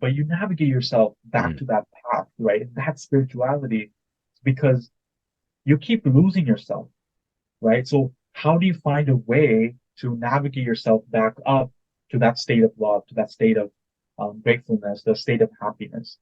but you navigate yourself back Mm. to that path, right? That's spirituality because you keep losing yourself, right? So how do you find a way to navigate yourself back up to that state of love, to that state of gratefulness, the state of happiness?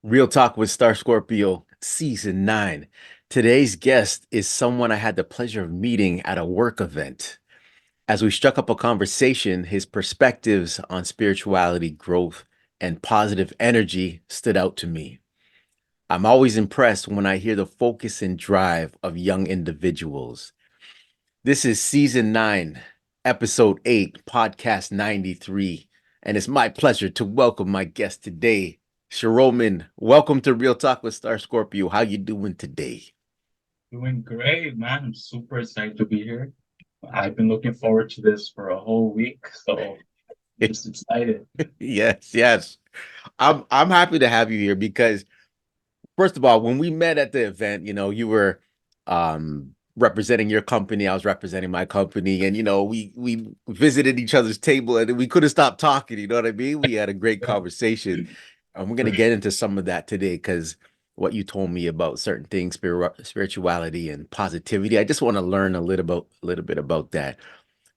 Real Talk with Star Scorpio, Season 9. Today's guest is someone I had the pleasure of meeting at a work event. As we struck up a conversation, his perspectives on spirituality, growth, and positive energy stood out to me. I'm always impressed when I hear the focus and drive of young individuals. This is Season 9, Episode 8, Podcast 93, and it's my pleasure to welcome my guest today, Shiroman. Welcome to Real Talk with Star Scorpio. How you doing today? Doing great, man. I'm super excited to be here. I've been looking forward to this for a whole week, so I'm just excited. Yes, yes. I'm happy to have you here because first of all, when we met at the event, you were representing your company, I was representing my company, and we visited each other's table and we couldn't stop talking, you know what I mean? We had a great Yeah, conversation. And we're for gonna sure. get into some of that today because what you told me about certain things, spirituality and positivity. I just want to learn a little bit about that.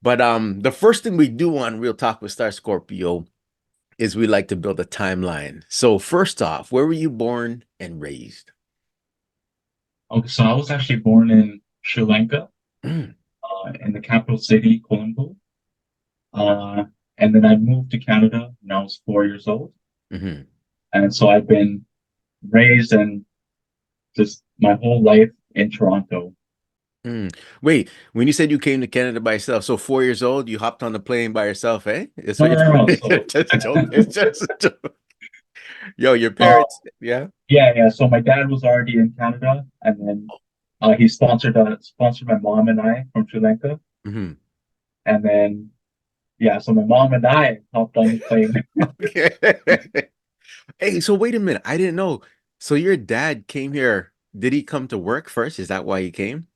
But the first thing we do on Real Talk with Star Scorpio is we like to build a timeline. So first off, where were you born and raised? Okay, so I was actually born in Sri Lanka, Mm, in the capital city, Colombo. Uh, and then I moved to Canada when I was 4 years old. mhm. And so I've been raised and just my whole life in Toronto. Mm. Wait, when you said you came to Canada by yourself, so 4 years old, you hopped on the plane by yourself, eh? It's No, what no, no. you're So, just a joke. It's just a joke. Yo, your uh, parents, yeah. yeah, yeah. So my dad was already in Canada, and then he sponsored my mom and I from Sri Lanka, Mhm. and then yeah, so my mom and I hopped on the plane. Okay. Hey, so wait a minute. I didn't know. So your dad came here. Did he come to work first? Is that why he came?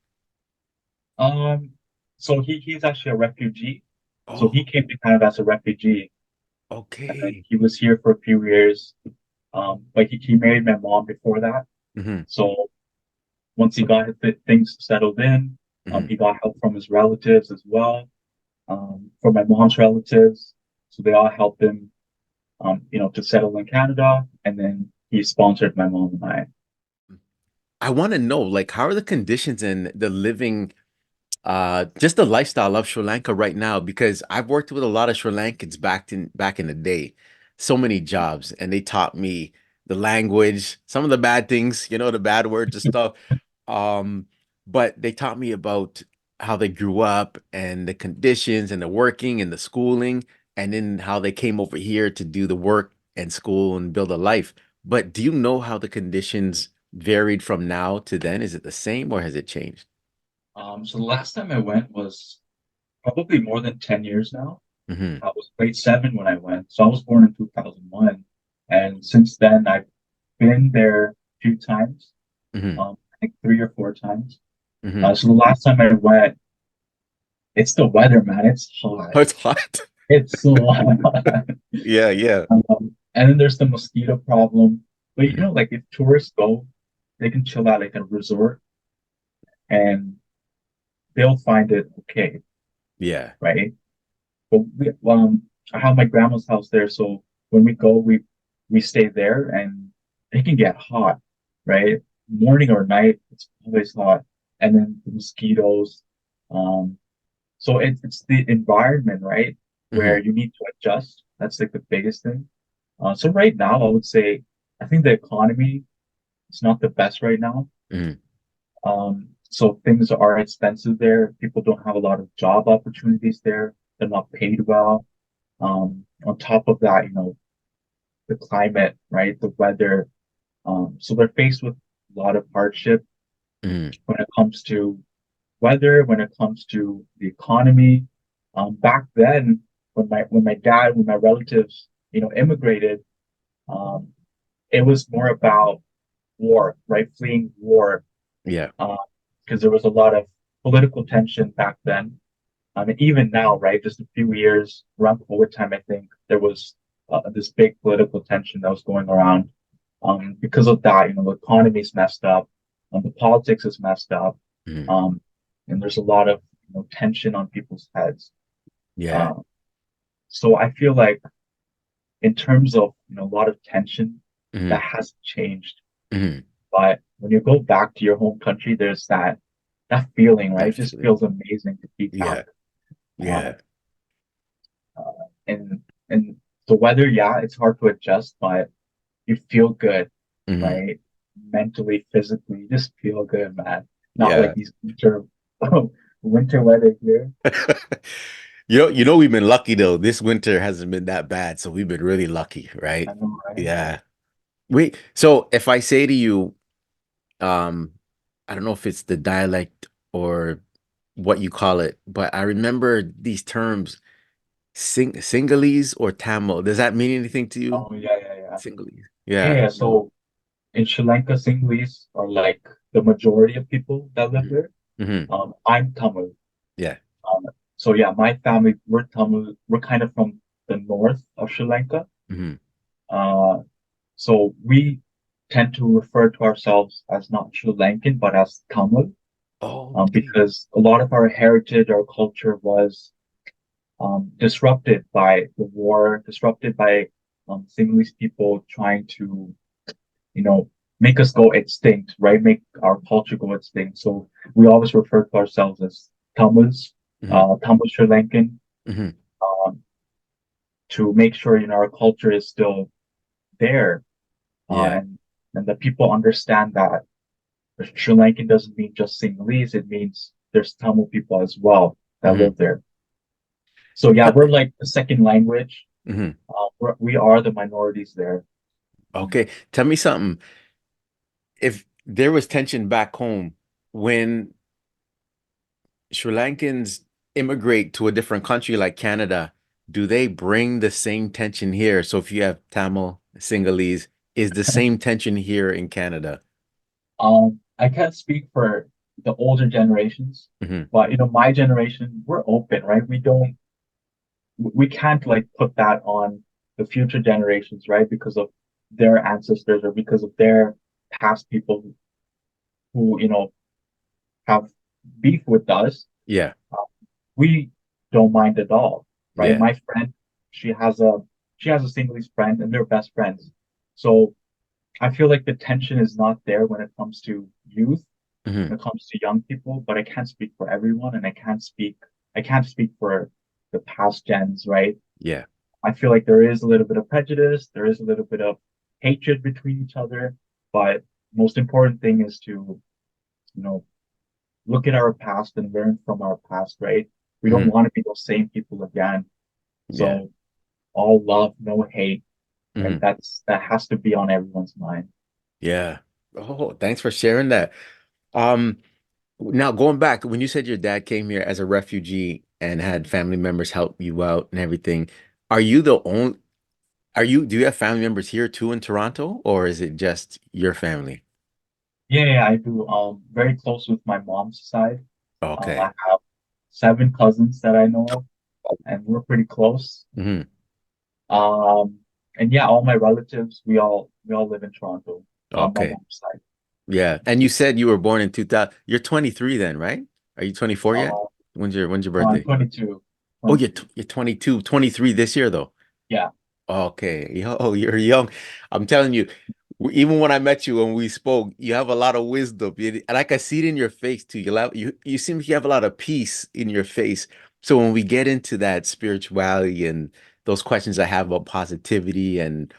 Um, so he's actually a refugee. So Oh, he came to Canada as a refugee, and then okay. he was here for a few years. But he married my mom before that. Hmm. So once he got things settled in, Hmm. he got help from his relatives as well, from my mom's relatives. So they all helped him, to settle in Canada. And then he sponsored my mom and I. I want to know, like, how are the conditions and the living, just the lifestyle of Sri Lanka right now? Because I've worked with a lot of Sri Lankans back in the day, so many jobs, and they taught me the language, some of the bad things, the bad words and stuff. Um, but they taught me about how they grew up and the conditions and the working and the schooling, and then how they came over here to do the work and school and build a life. But do you know how the conditions varied from now to then? Is it the same or has it changed? So the last time I went was probably more than 10 years now. Hmm. I was grade seven when I went. So I was born in 2001. And since then, I've been there a few times, Hmm. I think 3 or 4 times. Hmm. So the last time I went, it's the weather, man. It's hot. Oh, it's hot. It's so hot. Yeah, yeah. And then there's the mosquito problem. But Hmm. like if tourists go, they can chill out like a resort and they'll find it okay, Yeah. right? But I have my grandma's house there, so when we go, we stay there, and it can get hot, right? Morning or night, it's always hot, and then the mosquitoes. Um, so it's the environment, right, Hmm. where you need to adjust. That's like the biggest thing. So right now, I would say I think the economy is not the best right now. Hmm. So things are expensive there. People don't have a lot of job opportunities there. They're not paid well. On top of that, the climate, right? The weather. So they're faced with a lot of hardship Mm, when it comes to weather, when it comes to the economy. Back then, when my dad, when my relatives, immigrated, um, it was more about war, right? Fleeing war, yeah. because there was a lot of political tension back then. And even now, right? Just a few years around COVID time, I think there was this big political tension that was going around. Because of that, the economy's messed up, the politics is messed up, Mm, um, and there's a lot of tension on people's heads. yeah. Um, so I feel like in terms of a lot of tension that Mm, has changed. mm, But when you go back to your home country, there's that feeling, right? that It just feeling. feels amazing to be back. Yeah. Uh, Yeah. uh, and the weather, yeah, it's hard to adjust, but you feel good, Mm, right? Mentally, physically, you just feel good, man. Not like yeah. these winter weather here. We've been lucky though. This winter hasn't been that bad, so we've been really lucky, right? I know, right? Yeah. Wait, so if I say to you, um, I don't know if it's the dialect or what you call it, but I remember these terms, Sinhalese or Tamil. Does that mean anything to you? Oh yeah, yeah, yeah. Sinhalese. Yeah, Yeah. yeah. So in Sri Lanka, Sinhalese are like the majority of people that live Hmm. there. Hmm. I'm Tamil. Yeah. Um, so yeah, my family, we're Tamil. We're kind of from the north of Sri Lanka. Hmm. Uh, so we tend to refer to ourselves as not Sri Lankan, but as Tamil, Oh, okay. because a lot of our heritage, our culture was disrupted by the war, disrupted by Sinhalese people trying to, you know, make us go extinct, right? Make our culture go extinct. So we always refer to ourselves as Tamils, Hmm. Tamil Sri Lankan, Hmm. um, to make sure our culture is still there, Yeah. and that people understand that Sri Lankan doesn't mean just Sinhalese; it means there's Tamil people as well that Hmm. live there. So yeah, we're like the second language. Hmm. We are the minorities there. Okay. Tell me something. If there was tension back home when Sri Lankans immigrate to a different country like Canada, do they bring the same tension here? So if you have Tamil, Sinhalese, is the same tension here in Canada? I can't speak for the older generations, Hmm. but my generation, we're open, right? We can't like put that on the future generations, right? Because of their ancestors or because of their past people who have beef with us. Yeah. Uh, we don't mind at all, right? Yeah. My friend, she has a she has a Sinhalese friend, and they're best friends. So I feel like the tension is not there when it comes to youth, Hmm. when it comes to young people, but I can't speak for everyone, and I can't speak for the past gens, right? Yeah. I feel like there is a little bit of prejudice, there is a little bit of hatred between each other, but most important thing is to, you know, look at our past and learn from our past, right? We don't Hmm. want to be those same people again. Yeah. So all love, no hate, right? Hmm. That has to be on everyone's mind. Yeah. Oh, thanks for sharing that. Um, Now going back, when you said your dad came here as a refugee and had family members help you out and everything, are you the only, do you have family members here too in Toronto, or is it just your family? Yeah, yeah, I do. Very close with my mom's side. I Okay. have 7 cousins that I know of, and we're pretty close. Hmm. Um, and yeah, all my relatives, we all live in Toronto on my Okay. mom's side. Yeah. And you said you were born in 2000. You're 23 then, right? Are you 24 yet? Uh, When's your no, I'm birthday? 22. Oh, you're 22. you're 22, 23 this year though. Yeah. Okay. Oh, you're young. I'm telling you, even when I met you and we spoke, you have a lot of wisdom. And I can see it in your face too. You seem like you have a lot of peace in your face. So when we get into that spirituality and those questions I have about positivity and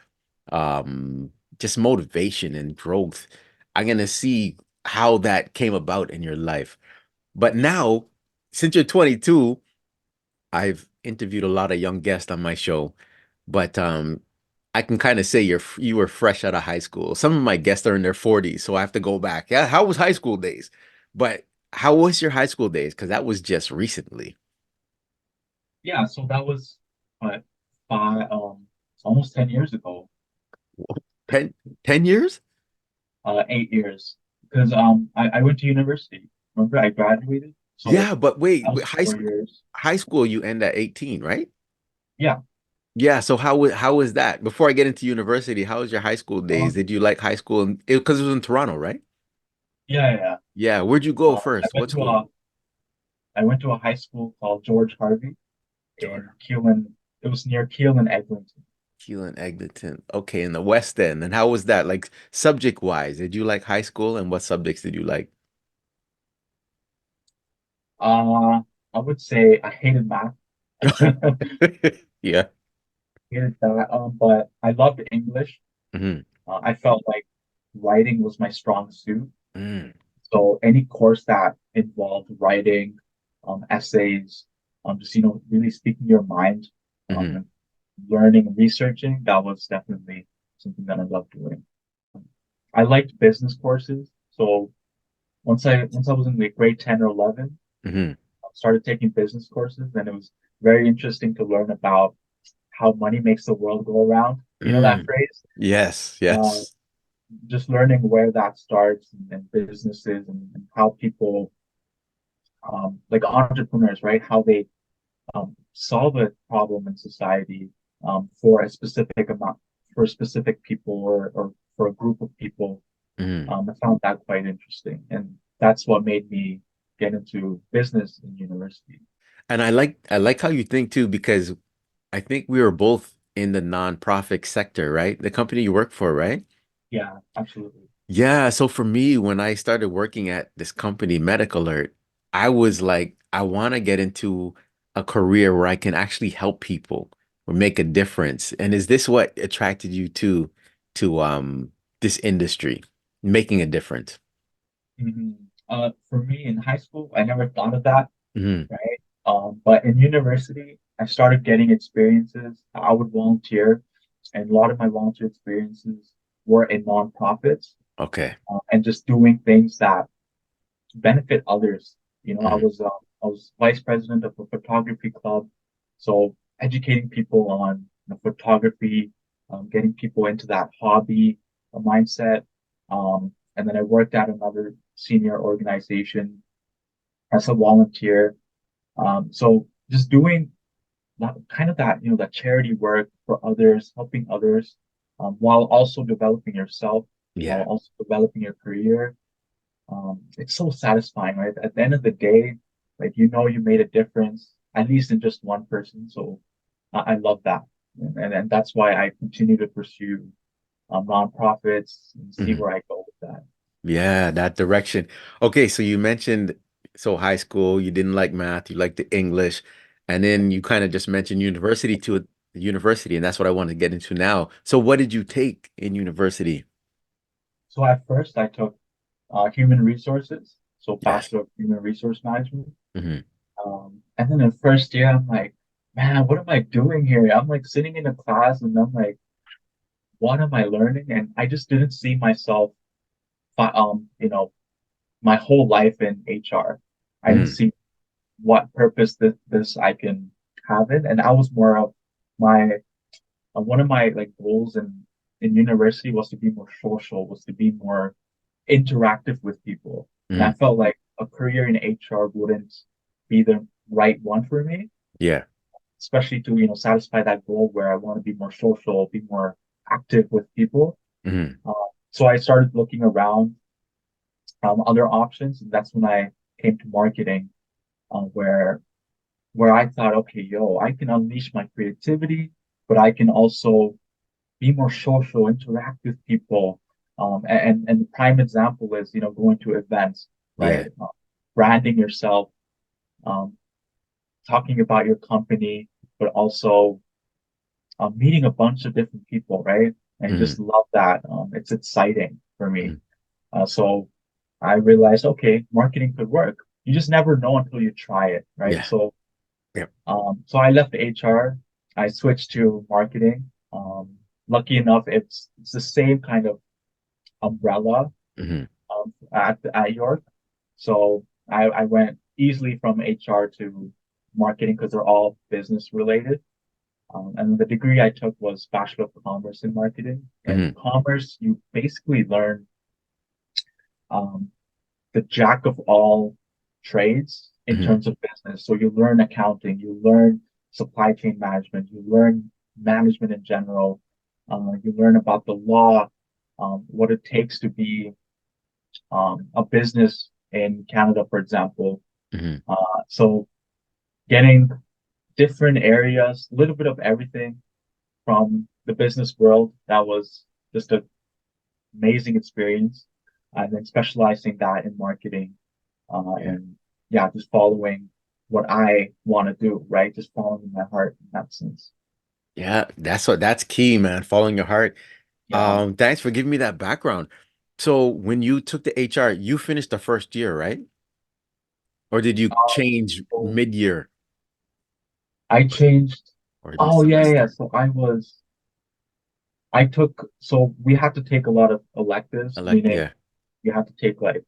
um just motivation and growth, I'm gonna see how that came about in your life. But now, since you're 22, I've interviewed a lot of young guests on my show, but I can kind of say you were fresh out of high school. Some of my guests are in their 40s, so I have to go back. Yeah, how was high school days? But how was your high school days? Because that was just recently. Yeah, so that was what almost 10 years ago. 10, 10 years? 8 years. Because I went to university. Remember, I graduated, so Yeah, but wait, that was 4 years. high school you end at 18, right? Yeah. Yeah, so how was that? Before I get into university, how was your high school days? Um, Did you like high school? Because it was in Toronto, right? yeah, yeah. Yeah. Yeah, where'd you go I first? went What to school? a high school called George Harvey in Jordan. Keelan. It was near Keelan, Eglinton. Keelan Eglinton. Okay, in the West End. And how was that? Like subject wise, did you like high school and what subjects did you like? Uh, I would say I hated math. Yeah. Hated that. But I loved English. Hmm. I felt like writing was my strong suit. Mm, So any course that involved writing, essays, just really speaking your mind, hmm. and learning and researching, that was definitely something that I loved doing. I liked business courses. So once I was in like grade 10 or 11, Hmm. I started taking business courses, and it was very interesting to learn about how money makes the world go around. You know that Mm. phrase? Yes, Uh, yes. just learning where that starts and businesses and how people, like entrepreneurs, right? How they solve a problem in society for a specific amount, for specific people or for a group of people. Mm. I found that quite interesting, and that's what made me get into business in university. And I like how you think too, because I think we were both in the nonprofit sector, right? The company you work for, right? Yeah, absolutely. Yeah, so for me, when I started working at this company, Medical Alert, I was like, I want to get into a career where I can actually help people or make a difference. And is this what attracted you to this industry, making a difference? Hmm. For me in high school, I never thought of that, Hmm. right? But in university, I started getting experiences. I would volunteer, and a lot of my volunteer experiences were in nonprofits, Okay. and just doing things that benefit others. Hmm. I was vice president of a photography club, so educating people on photography, getting people into that hobby mindset. And then I worked at another senior organization as a volunteer. So just doing kind of that, that charity work for others, helping others, while also developing yourself, while Yeah. also developing your career. It's so satisfying, right? At the end of the day, like you made a difference, at least in just one person. So I love that, and that's why I continue to pursue nonprofits and see Hmm. where I go with that. Yeah, that direction. Okay, so you mentioned so high school, you didn't like math, you liked the English, and then you kind of just mentioned university, and that's what I want to get into now. So what did you take in university? So at first, I took human resources, so Yes. Bachelor of Human Resource Management. Hmm. And then in first year, I'm like, man, what am I doing here? I'm like sitting in a class, and I'm like, what am I learning? And I just didn't see myself, you know, my whole life in HR. I didn't Hmm. see what purpose this I can have it, and I was more of my one of my like goals in university was to be more social, was to be more interactive with people, and I Hmm. felt like a career in HR wouldn't be the right one for me, Yeah. especially to satisfy that goal where I want to be more social, be more active with people. Hmm. Uh, so I started looking around other options, and that's when I came to marketing, where I thought, okay, I can unleash my creativity, but I can also be more social, interact with people. And the prime example is, going to events, right? Yeah. Branding yourself, um, talking about your company, but also meeting a bunch of different people, right? And I Hmm. just love that. It's exciting for me. Hmm. So I realized, okay, marketing could work. You just never know until you try it, right? Yeah. So Yep. so I left HR. I switched to marketing. lucky enough, it's the same kind of umbrella Hmm. at York. So I went easily from HR to marketing because they're all business related. And the degree I took was Bachelor of Commerce in Marketing. And in Hmm. commerce, you basically learn um, the jack of all trades in Hmm. terms of business. So you learn accounting, you learn supply chain management, you learn management in general, you learn about the law, what it takes to be a business in Canada, for example. Hmm. So getting different areas, a little bit of everything from the business world, that was just an amazing experience. And then specializing that in marketing Yeah. and yeah, just following what I want to do, right? Just following my heart in that sense. Yeah, that's key, man. Following your heart. Yeah. Thanks for giving me that background. So when you took the HR, you finished the first year, right? Or did you change So mid-year I changed. or Oh yeah, yeah. mid-semester? So I took, so we had to take a lot of electives, meaning Yeah. you had to take like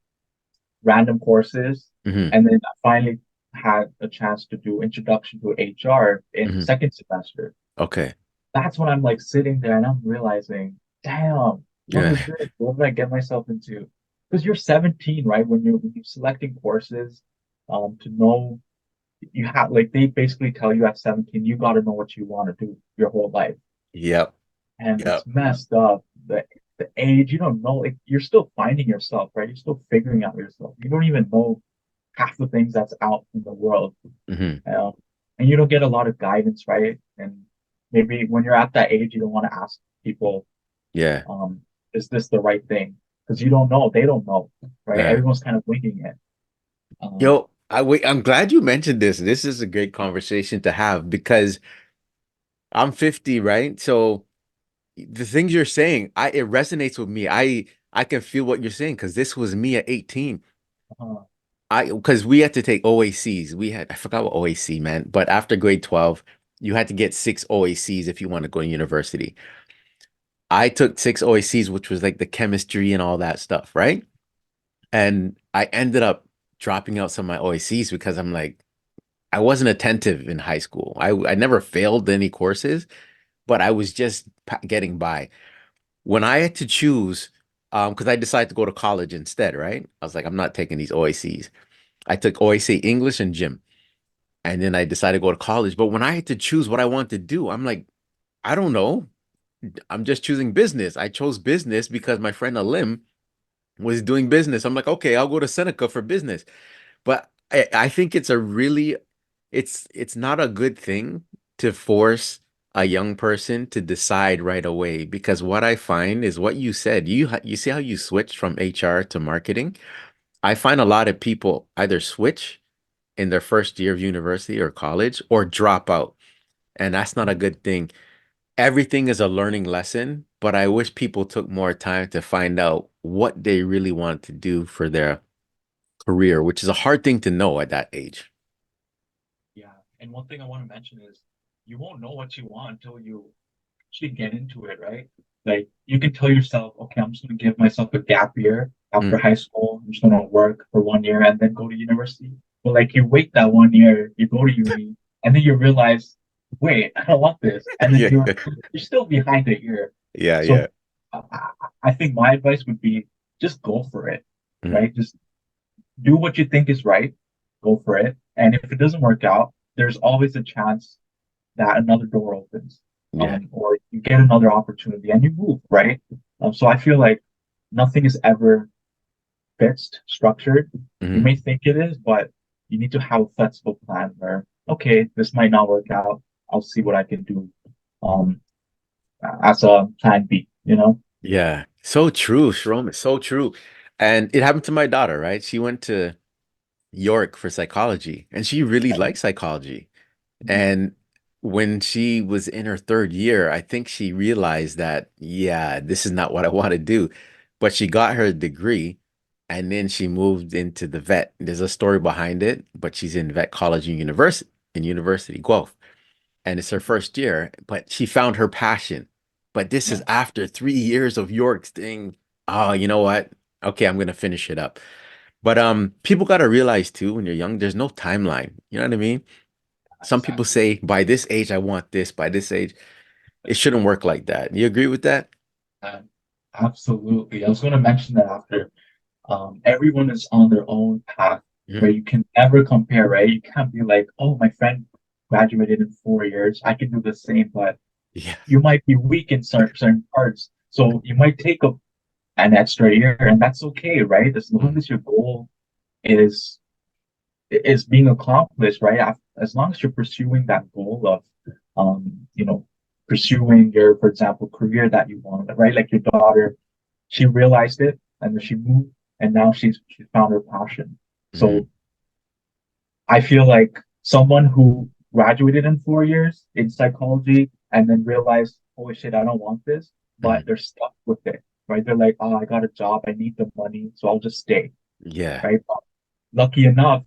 random courses. Hmm. And then I finally had a chance to do introduction to HR in Hmm. second semester. Okay. That's when I'm like sitting there and I'm realizing, damn, what Yeah. is this? What did I get myself into? Because you're 17, right? When you're selecting courses, to know you have like they basically tell you at 17, you got to know what you want to do your whole life, Yep. and it's Yep. messed up. The age, you don't know, like you're still finding yourself, right? You're still figuring out yourself. You don't even know half the things that's out in the world. Hmm. Um, and you don't get a lot of guidance, right? And maybe when you're at that age, you don't want to ask people, Yeah. um, is this the right thing? Because you don't know, they don't know, right? Yeah. Everyone's kind of winging it. Um, Yo, I'm glad you mentioned this. This is a great conversation to have because I'm 50, right? So the things you're saying, it resonates with me. I can feel what you're saying because this was me at 18. uh, Because we had to take OACs. I forgot what OAC meant, but after grade 12, you had to get six OACs if you want to go to university. I took six OACs, which was like the chemistry and all that stuff, right? And I ended up dropping out some of my OACs because I'm like, I wasn't attentive in high school. I never failed any courses, but I was just getting by. When I had to choose, because I decided to go to college instead, right? I was like, I'm not taking these OACs. I took OAC English and gym. And then I decided to go to college. But when I had to choose what I wanted to do, I'm like, I don't know. I'm just choosing business. I chose business because my friend Alim was doing business. I'm like, okay, I'll go to Seneca for business. But I think it's not a good thing to force a young person to decide right away because what I find is what you said. You see how you switched from HR to marketing? I find a lot of people either switch in their first year of university or college or drop out. And that's not a good thing. Everything is a learning lesson, but I wish people took more time to find out what they really want to do for their career, which is a hard thing to know at that age. yeah. And one thing I want to mention is you won't know what you want until you actually get into it, right? Like you can tell yourself, okay, I'm just going to give myself a gap year after Mm. high school. I'm just going to work for 1 year and then go to university. But like you wait that 1 year, you go to uni, and then you realize, wait, I don't want this, and then Yeah. you're still behind a year. Yeah, So yeah. I think my advice would be just go for it, Mm. right? Just do what you think is right, go for it, and if it doesn't work out, there's always a chance that another door opens, Yeah. or you get another opportunity and you move, right? So I feel like nothing is ever fixed, structured. You Mhm. may think it is, but you need to have a flexible plan where, okay, this might not work out. I'll see what I can do um, as a plan B, you know? Yeah. So true, Shiroman. So true. And it happened to my daughter, right? She went to York for psychology and she really liked psychology. And when she was in her third year, I think she realized that, yeah, this is not what I want to do. But she got her degree and then she moved into the vet. There's a story behind it, but she's in vet college and university in University Guelph. And it's her first year, but she found her passion. but this is Yeah, after 3 years of York's thing. Oh, you know what? Okay, I'm gonna finish it up. But people gotta realize too, when you're young, there's no timeline. You know what I mean? Some people exactly. say by this age I want this, by this age. It shouldn't work like that. You agree with that? Um, Absolutely. I was going to mention that after. Everyone is on their own path, Mhm. where you can never compare, right? You can't be like, oh, my friend graduated in 4 years. I can do the same, but Yeah. you might be weak in certain parts. So you might take an extra year, and that's okay, right? As long Mhm. as your goal is is being accomplished, right? As long as you're pursuing that goal of, you know, pursuing your, for example, career that you want, right? Like your daughter, she realized it and then she moved and now she's found her passion. So Mhm. I feel like someone who graduated in 4 years in psychology and then realized, holy shit, I don't want this, but Mhm. they're stuck with it, right? They're like, oh, I got a job, I need the money, so I'll just stay, Yeah. right? But lucky enough,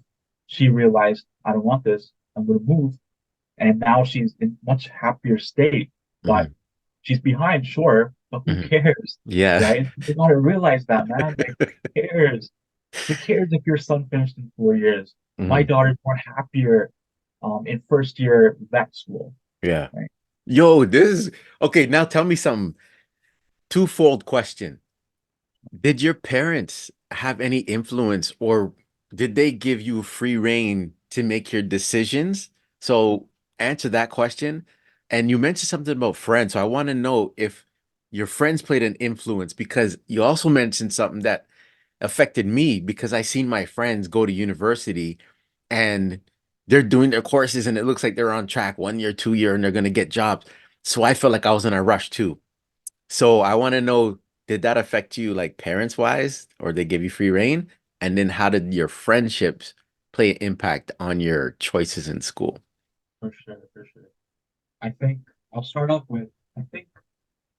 she realized, I don't want this, I'm going to move. And now she's in much happier state, but Mhm. she's behind, sure, but who Mhm. cares, Yeah. right? You gotta realize that, man. Like, who cares? Who cares if your son finished in 4 years? My Mhm. daughter's more happier in first year vet school, Yeah. right? Yo, this is okay. Now tell me something. Twofold question. Did your parents have any influence or did they give you free reign to make your decisions? So answer that question. And you mentioned something about friends. So I want to know if your friends played an influence because you also mentioned something that affected me because I seen my friends go to university and they're doing their courses and it looks like they're on track 1 year, 2 year, and they're going to get jobs. So I felt like I was in a rush too. So I want to know, did that affect you like parents wise, or they give you free reign? And then how did your friendships play an impact on your choices in school? For sure, for sure. I think I'll start off with I think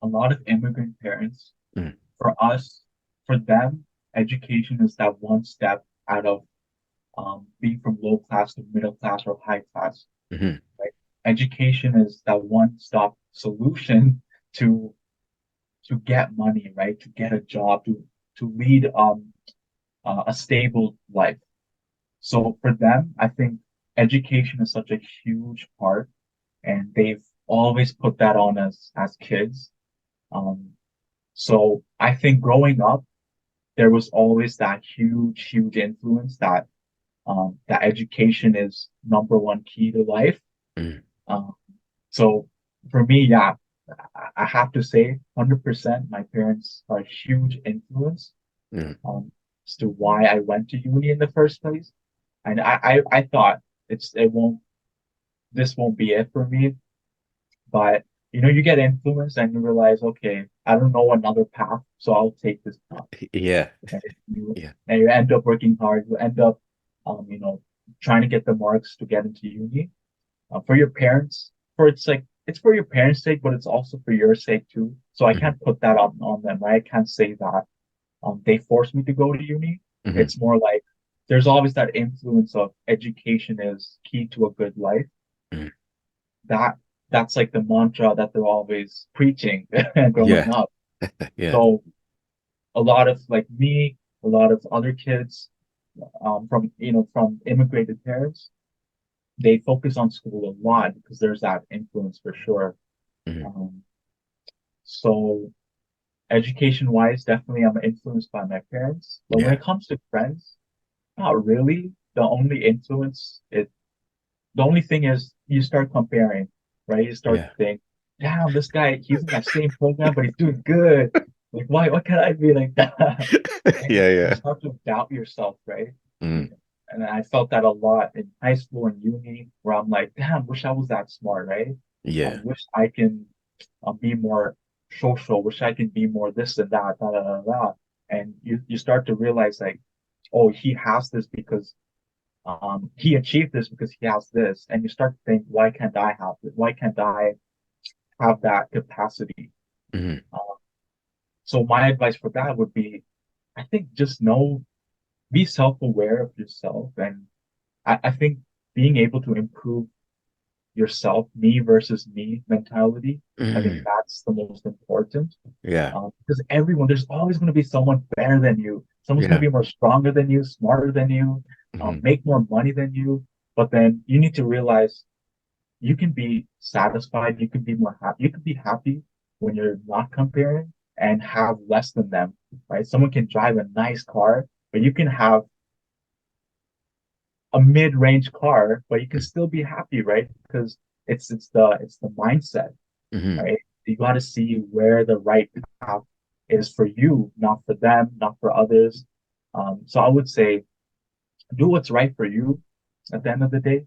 a lot of immigrant parents, Mm, for us, for them, education is that one step out of being from low class to middle class or high class, mhm, right? Education is that one-stop solution to to get money, right? To get a job, to lead a stable life. So for them, I think education is such a huge part, and they've always put that on us as kids. Um, so I think growing up, there was always that huge influence that that education is number one key to life. mm, Um, so for me, yeah, I have to say 100% my parents are a huge influence mm. as to why I went to uni in the first place. And I thought it won't this won't be it for me, but you get influenced and you realize, okay, I don't know another path, so I'll take this path. Yeah, And yeah, you end up working hard, you end up trying to get the marks to get into uni. For your parents, for it's like it's for your parents' sake, but it's also for your sake too. So I mhm, can't put that on them, right? I can't say that they forced me to go to uni. mhm, It's more like there's always that influence of education is key to a good life. mhm. That that's like the mantra that they're always preaching growing Yeah, up. yeah, So a lot of like me, a lot of other kids from from immigrated parents, they focus on school a lot because there's that influence for sure. mhm, Um, so education wise, definitely I'm influenced by my parents. But when yeah, it comes to friends, not really. The only thing is you start comparing, right? You start to yeah, think, damn, this guy, he's in that same program, but he's doing good. Like, why can't I be like that? And yeah, you yeah, start to doubt yourself, right? mm, And I felt that a lot in high school and uni, where I'm like, damn, wish I was that smart, right? yeah, Wish I can be more social. Wish I can be more this and that, da da da da. And you start to realize like, oh, he has this because he achieved this because he has this, and you start to think, why can't I have it? Why can't I have that capacity? mhm, Uh, so my advice for that would be, I think just be self-aware of yourself, and I think being able to improve yourself, me versus me mentality. I think Mm, that's the most important. yeah. Because everyone, there's always going to be someone better than you. Someone's going Yeah. to be more stronger than you, smarter than you, Mhm. make more money than you. But then you need to realize you can be satisfied. You can be more happy. You can be happy when you're not comparing and have less than them, right? Someone can drive a nice car, but you can have a mid-range car, but you can still be happy, right? Because it's the mindset, Mhm. right? You got to see where the right path is for you, not for them, not for others. So I would say do what's right for you at the end of the day.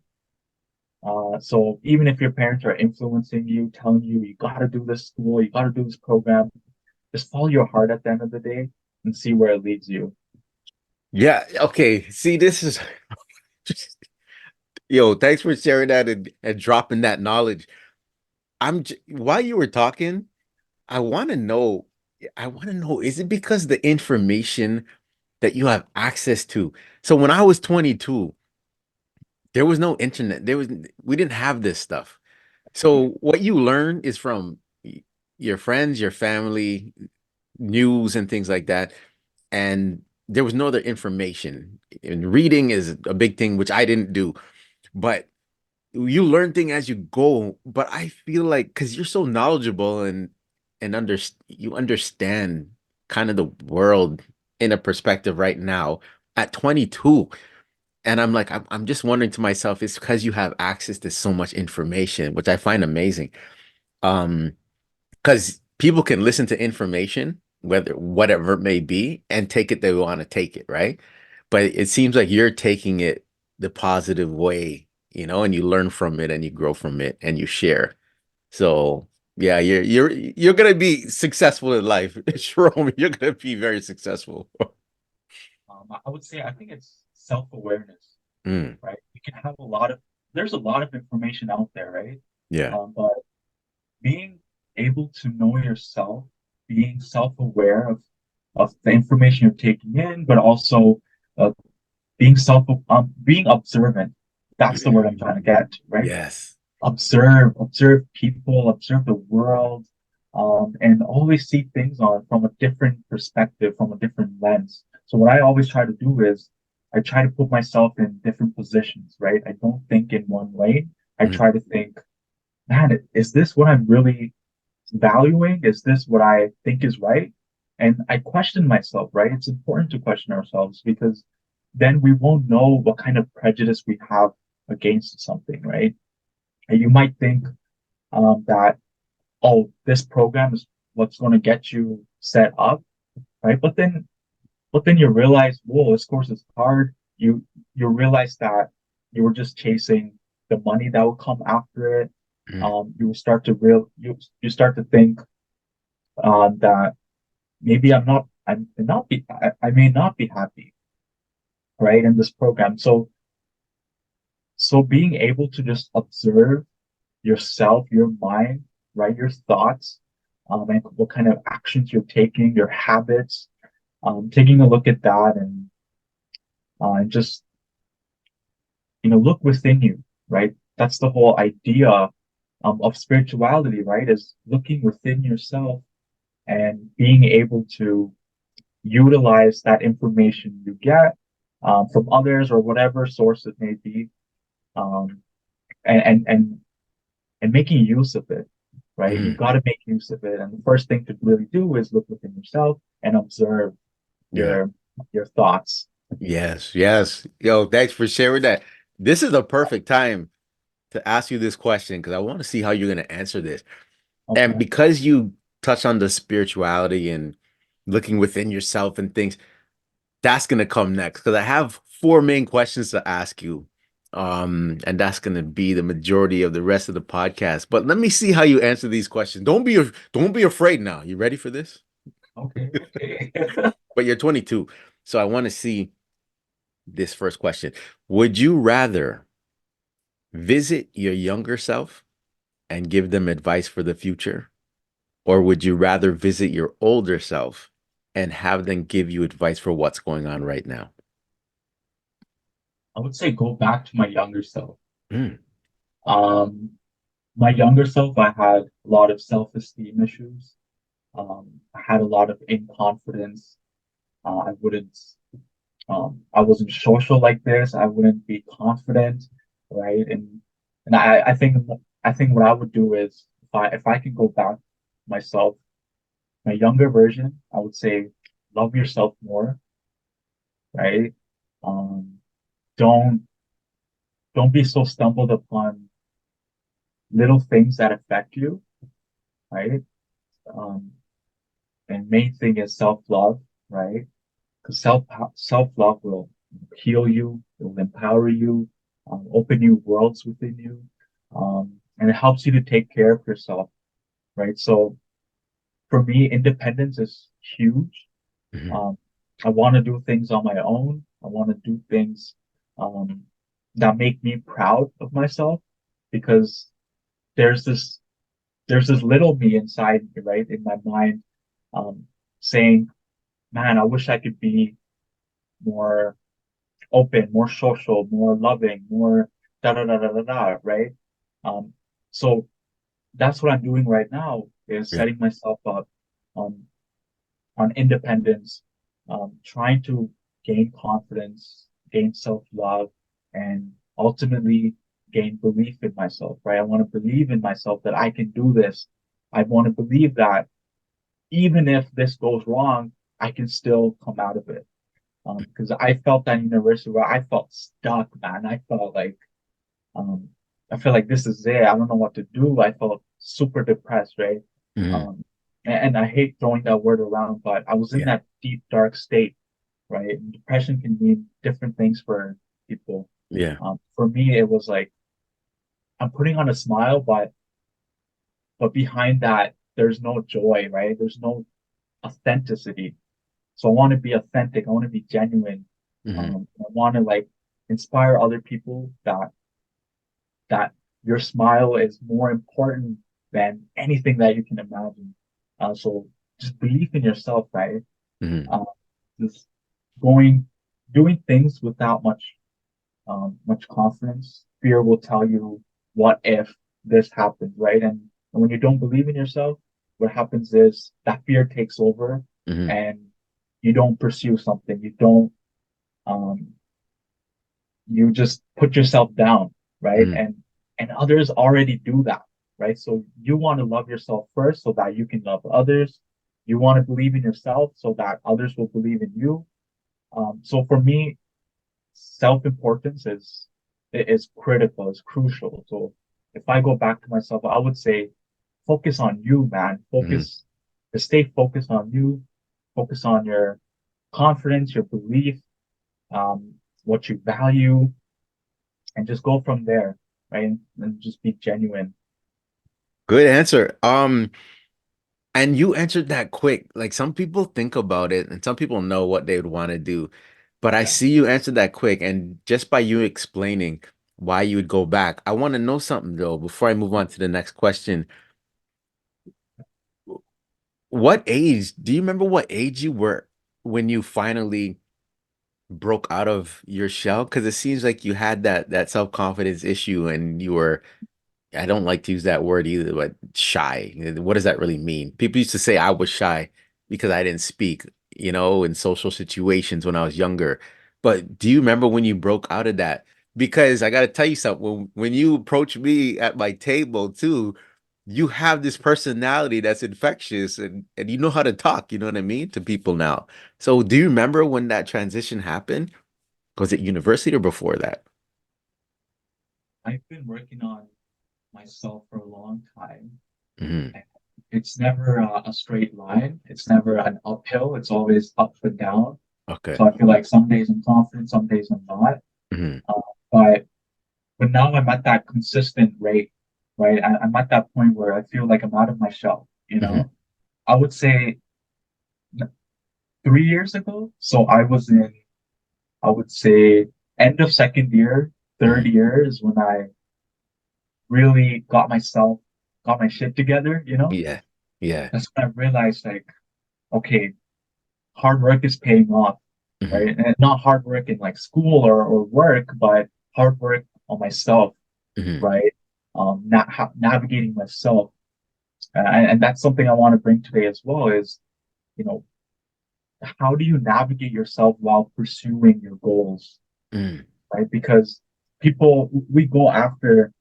So even if your parents are influencing you, telling you you got to do this school, you got to do this program, just follow your heart at the end of the day and see where it leads you. Yeah. Okay. See, this is yo, thanks for sharing that and dropping that knowledge. While you were talking, I want to know, I want to know, is it because the information that you have access to? So when I was 22, there was no internet. We didn't have this stuff. So what you learn is from your friends, your family, news and things like that. And there was no other information. And reading is a big thing, which I didn't do. But you learn things as you go. But I feel like because you're so knowledgeable and you understand kind of the world in a perspective right now at 22. And I'm like, I'm just wondering to myself, it's because you have access to so much information, which I find amazing. Um, because people can listen to information, whether whatever it may be, and take it they want to take it, right? But it seems like you're taking it the positive way, and you learn from it and you grow from it and you share. So yeah, you're gonna be successful in life, Shiromi. You're gonna be very successful. I would say I think it's self-awareness, Mm, right? You can have there's a lot of information out there, right? yeah. But being able to know yourself, being self-aware of the information you're taking in, but also uh, being observant. That's the word I'm trying to Mm, get, right? yes. Observe people, observe the world, and always see things on from a different perspective, from a different lens. So what I always try to do is I try to put myself in different positions, right? I don't think in one lane. I Mm, try to think, man, is this what I'm really valuing? Is this what I think is right? And I question myself, right? It's important to question ourselves because then we won't know what kind of prejudice we have against something, right? And you might think that, oh, this program is what's going to get you set up, right? But then you realize, whoa, this course is hard. You realize that you were just chasing the money that will come after it. mm, You start to think that maybe I may not be happy, right, in this program. So being able to just observe yourself, your mind, right, your thoughts, and what kind of actions you're taking, your habits, taking a look at that and just look within you, right? That's the whole idea of spirituality, right? Is looking within yourself and being able to utilize that information you get from others or whatever source it may be, um, and, and and and making use of it, right? You mm, got to make use of it, and the first thing to really do is look within yourself and observe yeah. your your thoughts. Yes, yes. Yo, thanks for sharing that. This is a perfect time to ask you this question because I want to see how you're going to answer this. And Okay. because you touch on the spirituality and looking within yourself and things, that's going to come next because I have four main questions to ask you. And that's going to be the majority of the rest of the podcast. But let me see how you answer these questions. Don't be afraid now. You ready for this? Okay. Okay. But you're 22. So I want to see this first question. Would you rather visit your younger self and give them advice for the future? Or would you rather visit your older self and have them give you advice for what's going on right now? I would say go back to my younger self. Mm, Um, my younger self, I had a lot of self-esteem issues. I had a lot of inconfidence. I wouldn't, I wasn't social like this. I wouldn't be confident, right? And I think what I would do is if I can go back myself, my younger version, I would say love yourself more, right? Um, don't don't be so stumbled upon little things that affect you, right? Um, and main thing is self-love, right? Because self-love will heal you, it will empower you, open new worlds within you, and it helps you to take care of yourself, right? So for me, independence is huge. Hmm. Um, I want to do things on my own. I want to do things um, that make me proud of myself because there's this there's this little me inside me, right, in my mind, um, saying, "Man, I wish I could be more open, more social, more loving, more da da da da da da," right? Um, so that's what I'm doing right now is Yeah. setting myself up um, on independence, trying to gain confidence, gain self-love, and ultimately gain belief in myself, right? I want to believe in myself that I can do this. I want to believe that even if this goes wrong, I can still come out of it. Because I felt that in university where I felt stuck, man. Um, I feel like this is it. I don't know what to do. I felt super depressed, right? Hmm. Um, and I hate throwing that word around, but I was in Yeah. that deep, dark state, right? And depression can mean different things for people. Yeah. For me, it was like I'm putting on a smile, but behind that, there's no joy, right? There's no authenticity. So I want to be authentic. I want to be genuine. Hmm. I want to like inspire other people that your smile is more important than anything that you can imagine. So just believe in yourself, right? Hmm. Uh, just going, doing things without much confidence. Fear will tell you, what if this happens, right? And when you don't believe in yourself, what happens is that fear takes over Hmm. and you don't pursue something. Um, you just put yourself down, right? Hmm. And others already do that, right? So you want to love yourself first so that you can love others. You want to believe in yourself so that others will believe in you. So for me, self-importance is critical, is crucial. So if I go back to myself, I would say focus on you, man. Hmm. Stay focused on you, focus on your confidence, your belief, um, what you value, and just go from there, right? And just be genuine. Good answer. And you answered that quick. Like some people think about it and some people know what they would want to do. But I Yeah. see you answered that quick. And just by you explaining why you would go back, I want to know something though, before I move on to the next question. What age, do you remember what age you were when you finally broke out of your shell? Because it seems like you had that self-confidence issue and you were, I don't like to use that word either, but shy. What does that really mean? People used to say I was shy because I didn't speak, in social situations when I was younger. But do you remember when you broke out of that? Because I got to tell you something, when you approach me at my table too, you have this personality that's infectious and you know how to talk, you know what I mean, to people now. So do you remember when that transition happened? Was it university or before that? I've been working on myself for a long time. Hmm. And it's never a straight line. It's never an uphill. It's always up and down. Okay. So I feel like some days I'm confident, some days I'm not. Hmm. Uh, but but now I'm at that consistent rate, right? I'm at that point where I feel like I'm out of my shell. Hmm. I would say 3 years ago. So I would say end of second year, third Hmm. year is when I really got my shit together, Yeah. Yeah. That's when I realized like, okay, hard work is paying off, Hmm. right? And not hard work in like school or work, but hard work on myself, Hmm. right? navigating myself. And that's something I want to bring today as well is, you know, how do you navigate yourself while pursuing your goals, Mm. right? Because people, we go after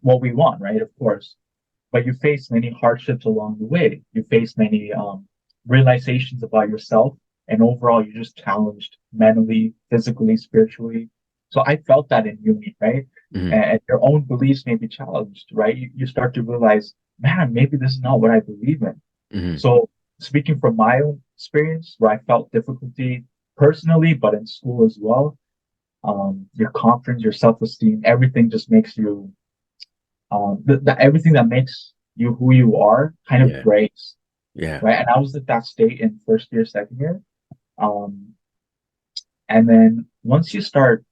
what we want, right? Of course, but you face many hardships along the way. You face many realizations about yourself, and overall, you're just challenged mentally, physically, spiritually. So I felt that in uni, right? Mhm. And your own beliefs may be challenged, right? You start to realize, man, maybe this is not what I believe in. Mhm. So speaking from my own experience, where I felt difficulty personally, but in school as well, your confidence, your self-esteem, everything just makes you everything that makes you who you are kind of Yeah. breaks, Yeah. right? And I was at that state in first year, second year. Um, and then once you start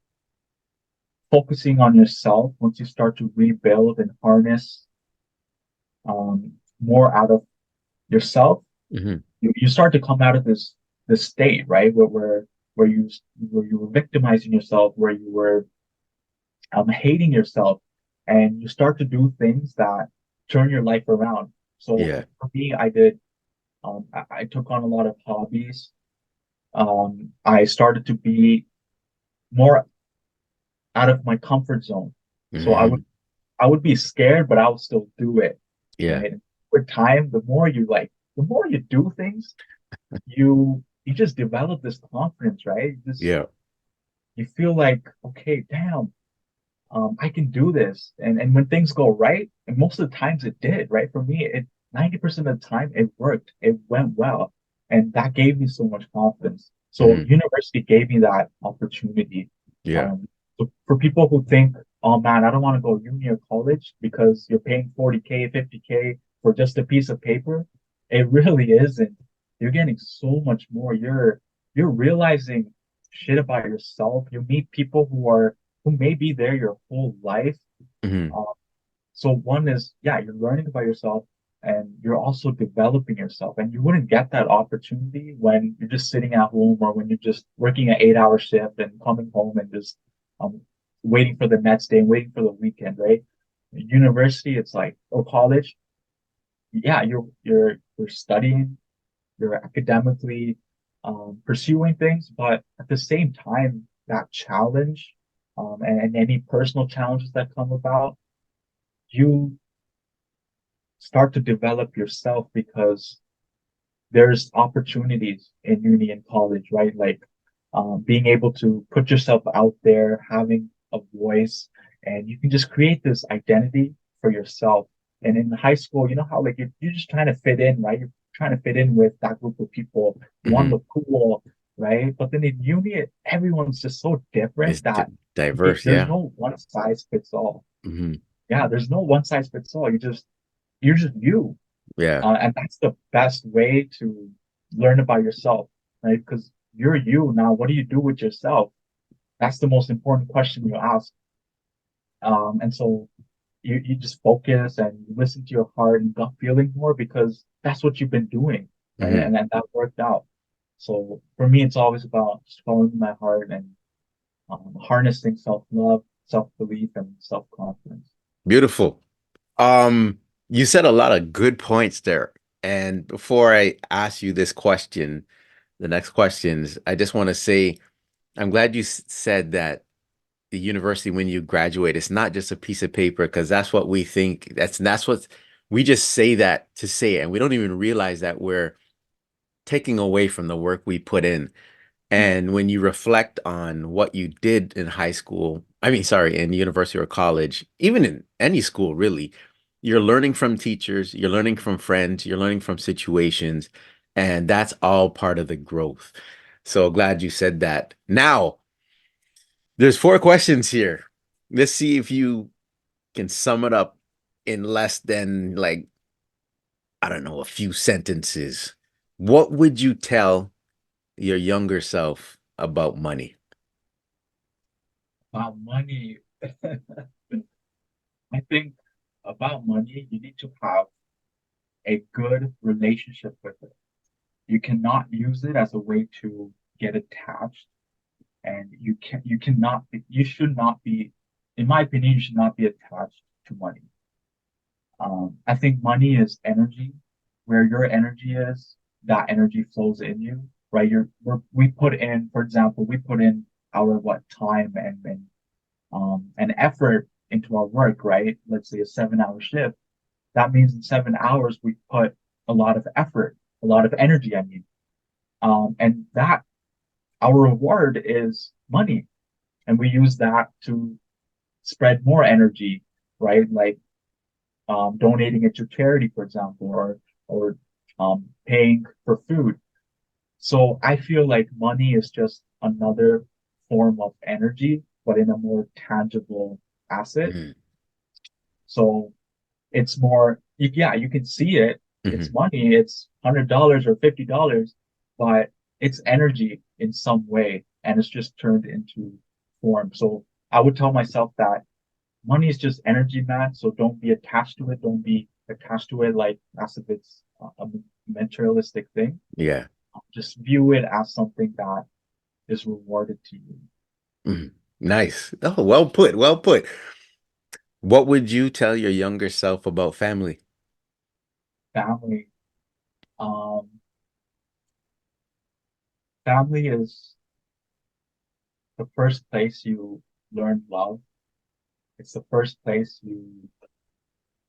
focusing on yourself, once you start to rebuild and harness more out of yourself, Mhm. you start to come out of this state, right? Where you where you were victimizing yourself, where you were hating yourself, and you start to do things that turn your life around. So Yeah. for me, I did. I took on a lot of hobbies. I started to be more out of my comfort zone. So Mhm. I would be scared, but I would still do it, Yeah. right? With time, the more you do things, you just develop this confidence, right? Yeah. You feel like, okay, damn, I can do this. And when things go right, and most of the times it did, right? For me, it 90% of the time it worked. It went well. And that gave me so much confidence. So Mhm. university gave me that opportunity. Yeah. Um, so for people who think, oh man, I don't want to go uni or college because you're paying 40K, 50K for just a piece of paper, it really isn't. You're getting so much more. You're realizing shit about yourself. You meet people who may be there your whole life. Mhm. Um, so one is, yeah, you're learning about yourself and you're also developing yourself. And you wouldn't get that opportunity when you're just sitting at home or when you're just working an 8 hour shift and coming home and just um, waiting for the next day and waiting for the weekend, right? University, it's like, or college, yeah, you're studying, you're academically pursuing things, but at the same time, that challenge and any personal challenges that come about, you start to develop yourself because there's opportunities in uni and college, right? Like being able to put yourself out there, having a voice, and you can just create this identity for yourself. And in high school, you know how like you're just trying to fit in, right? You're trying to fit in with that group of people. You want to Mhm. look cool, right? But then in uni, everyone's just so It's different that diverse. there's Yeah. no one size fits all. Mhm. Yeah, there's no one size fits all. You're just you. Yeah. And that's the best way to learn about yourself, right? Because you're you now. What do you do with yourself? That's the most important question you ask. And so you just focus and you listen to your heart and gut feeling more because that's what you've been doing, right? Mhm. And that worked out. So for me, it's always about just following my heart and harnessing self-love, self-belief, and self-confidence. Beautiful. Um, you said a lot of good points there. And before I ask you this question, the next questions, I just want to say I'm glad you said that the university when you graduate, it's not just a piece of paper because that's what we think. That's what we just say that to say it, and we don't even realize that we're taking away from the work we put in. Mm. And when you reflect on what you did in high school, I mean, sorry, in university or college, even in any school, really, you're learning from teachers, you're learning from friends, you're learning from situations, and that's all part of the growth. So glad you said that. Now, there's four questions here. Let's see if you can sum it up in less than like, I don't know, a few sentences. What would you tell your younger self about money? About money, I think about money, you need to have a good relationship with it. You cannot use it as a way to get attached, and you cannot be, you should not be. in my opinion, you should not be attached to money. I think money is energy. Where your energy is, that energy flows in you, right? We put in, for example, we put in our what time and effort into our work, right? Let's say a 7 hour shift. That means in 7 hours we put a lot of effort, a lot of energy. I mean, and that our reward is money, and we use that to spread more energy, right? Like donating it to charity, for example, or paying for food. So I feel like money is just another form of energy, but in a more tangible asset. Mm-hmm. So it's more, yeah, you can see it. It's Mm-hmm. money. It's $100 or $50, but it's energy in some way, and it's just turned into form. So I would tell myself that money is just energy, man. So don't be attached to it. Don't be attached to it like as if it's a materialistic thing. Yeah. Just view it as something that is rewarded to you. Mhm. Nice. Oh, well put. Well put. What would you tell your younger self about family? Family, um, family is the first place you learn love. It's the first place you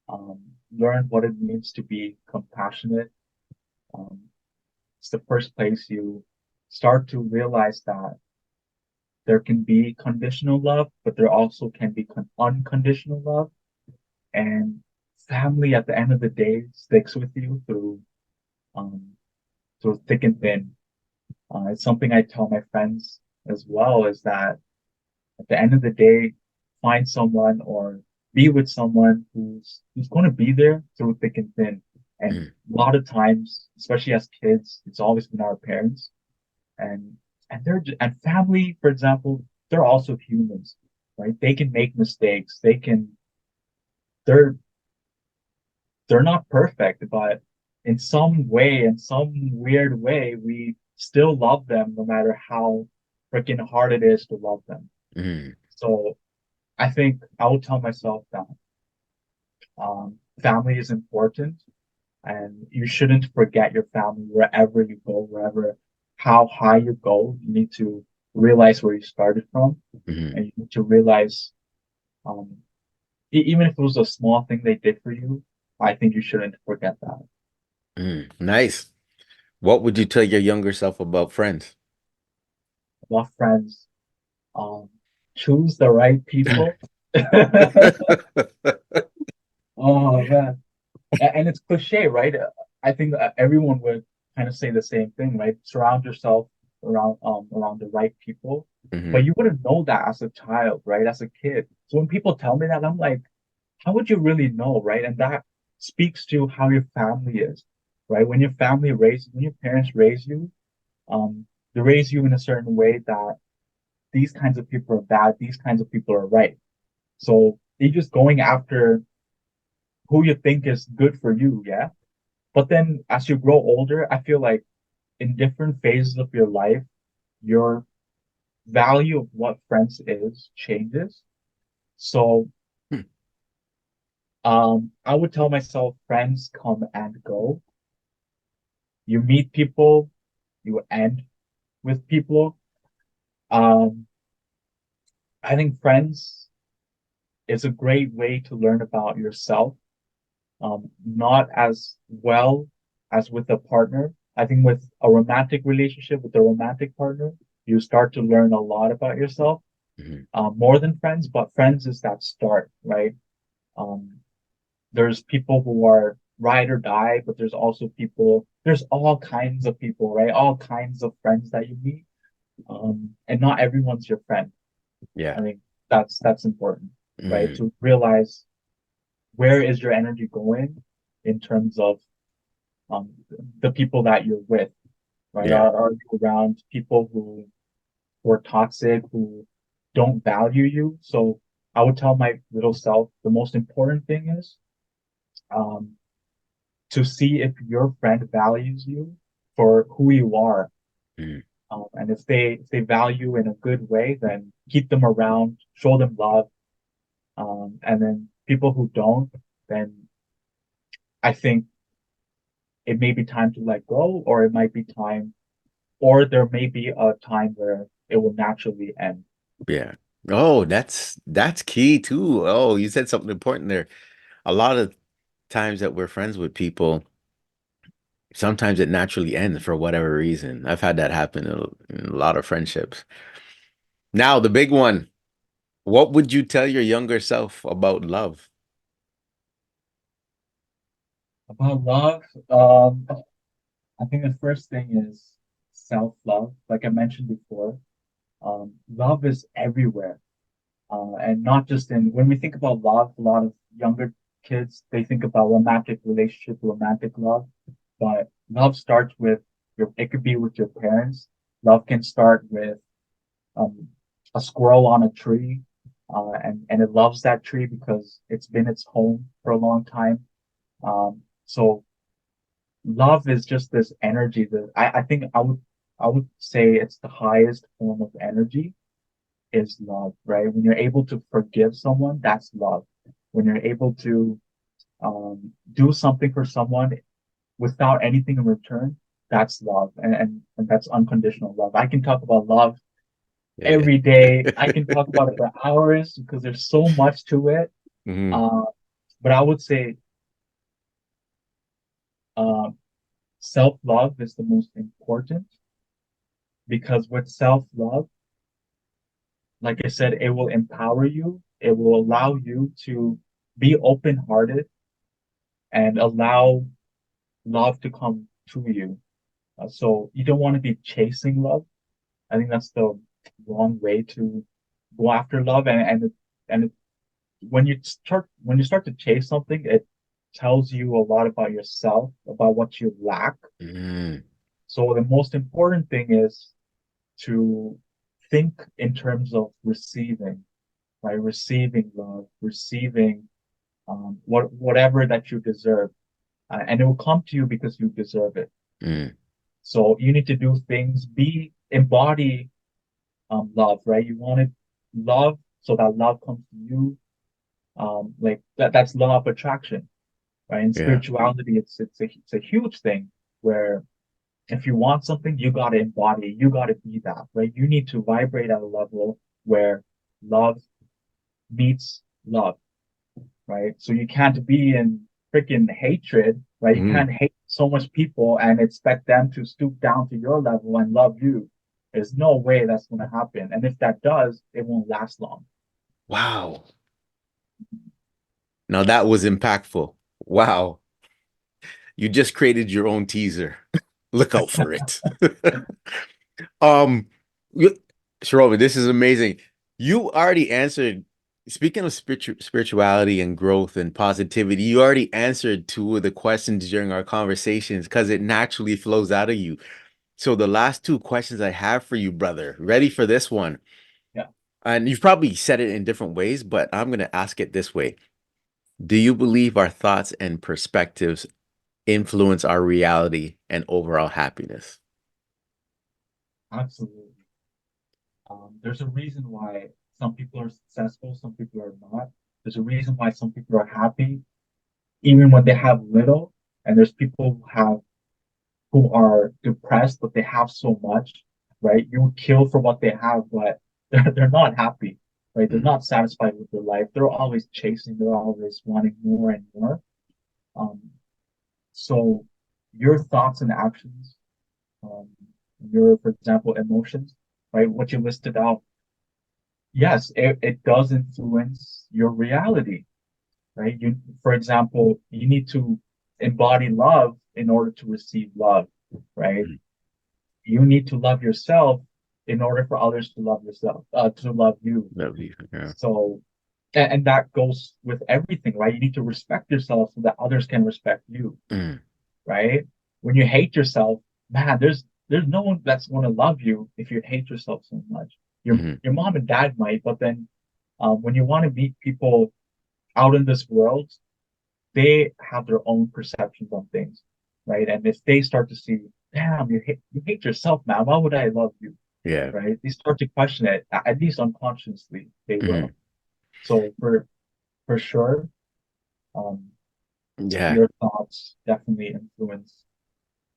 um, learn what it means to be compassionate. Um, it's the first place you start to realize that there can be conditional love, but there also can be unconditional love. And family, at the end of the day, sticks with you um, through thick and thin. It's something I tell my friends as well is that at the end of the day, find someone or be with someone who's going to be there through thick and thin. And Mhm. a lot of times, especially as kids, it's always been our parents. And and family, for example, they're also humans, right? They can make mistakes. They're they're not perfect, but in some way, in some weird way, we still love them no matter how freaking hard it is to love them. Mhm. So I think I will tell myself that family is important and you shouldn't forget your family wherever you go, wherever, how high you go. You need to realize where you started from, Mhm. and you need to realize, um, even if it was a small thing they did for you, I think you shouldn't forget that. Mhm. Nice. What would you tell your younger self about friends? Love friends, um, choose the right people. Oh man. And it's cliche, right? I think everyone would kind of say the same thing, right? Surround yourself around the right people. But Hmm. you wouldn't know that as a child, right? As a kid. So when people tell me that, I'm like, how would you really know, right? And that speaks to how your family is, right? When your parents raise you, they raise you in a certain way that these kinds of people are bad, these kinds of people are right. So you're just going after who you think is good for you, yeah? But then as you grow older, I feel like in different phases of your life, your value of what friends is changes. So I would tell myself friends come and go. You meet people, you end with people. Um, I think friends is a great way to learn about yourself, not as well as with a partner. I think with a romantic relationship, with a romantic partner, you start to learn a lot about yourself, Hmm. more than friends, but friends is that start, right? Um, there's people who are ride or die, but there's all kinds of people, right? All kinds of friends that you meet. And not everyone's your friend. Yeah. I think that's important, right? Hmm. To realize where is your energy going in terms of um, the people that you're with, right? Yeah. Are you around people who are toxic, who don't value you? So I would tell my little self the most important thing is um, to see if your friend values you for who you are. Hmm. And if they value in a good way, then keep them around, show them love, And then people who don't, then I think it may be time to let go, or it might be time, or there may be a time where it will naturally end. Yeah. Oh, that's key too. Oh, you said something important there. A lot of times that we're friends with people, sometimes it naturally ends for whatever reason. I've had that happen in a lot of friendships. Now, the big one. What would you tell your younger self about love? About love, I think the first thing is self-love. Like I mentioned before, love is everywhere. And not just in, when we think about love, a lot of younger kids, they think about romantic relationship, romantic love, but love starts with it could be with your parents. Love can start with um, a squirrel on a tree, and it loves that tree because it's been its home for a long time. So love is just this energy that I think I would say it's the highest form of energy is love, right? When you're able to forgive someone, that's love. When you're able to do something for someone without anything in return, that's love, and that's unconditional love. I can talk about love Yeah. every day. I can talk about it for hours because there's so much to it. Hmm. Uh, but I would say uh, self-love is the most important because with self-love, like I said, it will empower you. It will allow you to be open-hearted and allow love to come to you. So you don't want to be chasing love. I think that's the wrong way to go after love. And when you start to chase something, it tells you a lot about yourself, about what you lack. Mm, So the most important thing is to think in terms of receiving, right? Receiving love, receiving whatever that you deserve, and it will come to you because you deserve it. mm, So you need to do things, be embody love, right? You want to love so that love comes to you. Like that's law of attraction, right? In yeah. spirituality, it's a huge thing where if you want something, you gotta embody it, you gotta be that, right? You need to vibrate at a level where love meets love, right? So you can't be in freaking hatred, right? You Hmm. can't hate so much people and expect them to stoop down to your level and love you. There's no way that's going to happen. And if that does, it won't last long. Wow. Now that was impactful. Wow. You just created your own teaser. Look out for it. Um, you- Shiroman, this is amazing. You already answered, speaking of spirituality and growth and positivity, you already answered two of the questions during our conversations because it naturally flows out of you. So the last two questions I have for you, brother, ready for this one? Yeah, And you've probably said it in different ways, but I'm going to ask it this way. Do you believe our thoughts and perspectives influence our reality and overall happiness? absolutely. There's a reason why some people are successful, some people are not. There's a reason why some people are happy, even when they have little. And there's people who are depressed, but they have so much, right? You would kill for what they have, but they're not happy, right? They're Mm, not satisfied with their life. They're always chasing, they're always wanting more and more. Um, so your thoughts and actions, um, your, for example, emotions, right? What you listed out, yes, it does influence your reality, right? You, for example, you need to embody love in order to receive love, right? mm, You need to love yourself in order for others to love yourself, to love you. that'd be, yeah. So, and that goes with everything, right? You need to respect yourself so that others can respect you, Mm, right? When you hate yourself, man, there's no one that's going to love you if you hate yourself so much. mhm, Your mom and dad might, but then when you want to meet people out in this world, they have their own perceptions on things, right? And if they start to see, damn, you hate yourself, man. Why would I love you? yeah. Right? They start to question it, at least unconsciously, they Mhm. will. So for for sure. Um, Yeah. your thoughts definitely influence.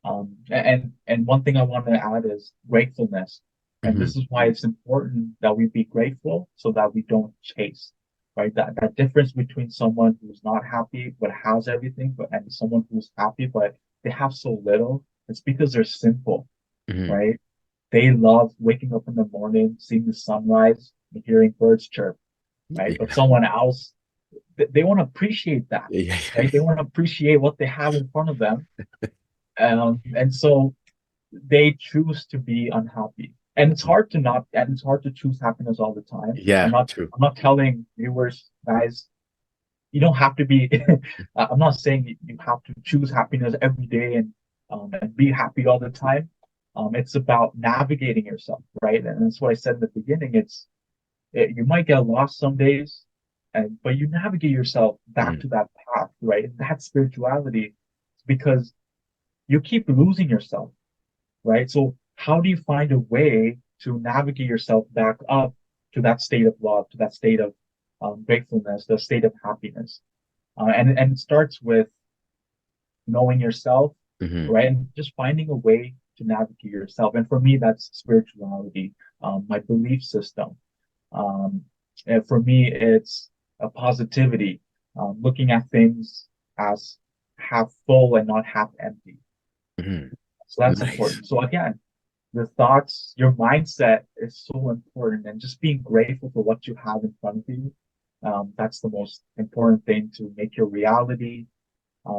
And one thing I want to add is gratefulness. And Hmm. this is why it's important that we be grateful so that we don't chase, right? That difference between someone who's not happy but has everything, but and someone who's happy but they have so little, it's because they're simple, Hmm. right? They love waking up in the morning, seeing the sunrise, and hearing birds chirp, right? But Yeah. someone else, they want to appreciate that, Yeah. right? They want to appreciate what they have in front of them. And so they choose to be unhappy. And it's hard to choose happiness all the time. Yeah, true. I'm not telling viewers, guys, you don't have to be, I'm not saying you have to choose happiness every day and be happy all the time. It's about navigating yourself, right? And that's what I said in the beginning. You might get lost some days, but you navigate yourself back Mm, to that path, right? And that's spirituality because you keep losing yourself, right? So how do you find a way to navigate yourself back up to that state of love, to that state of gratefulness, the state of happiness? And it starts with knowing yourself, mhm, right? And just finding a way to navigate yourself. And for me, that's spirituality, my belief system. Um, and for me, it's a positivity, looking at things as half full and not half empty. mhm. So that's Nice. important. So again, your thoughts, your mindset is so important, and just being grateful for what you have in front of you. That's the most important thing to make your reality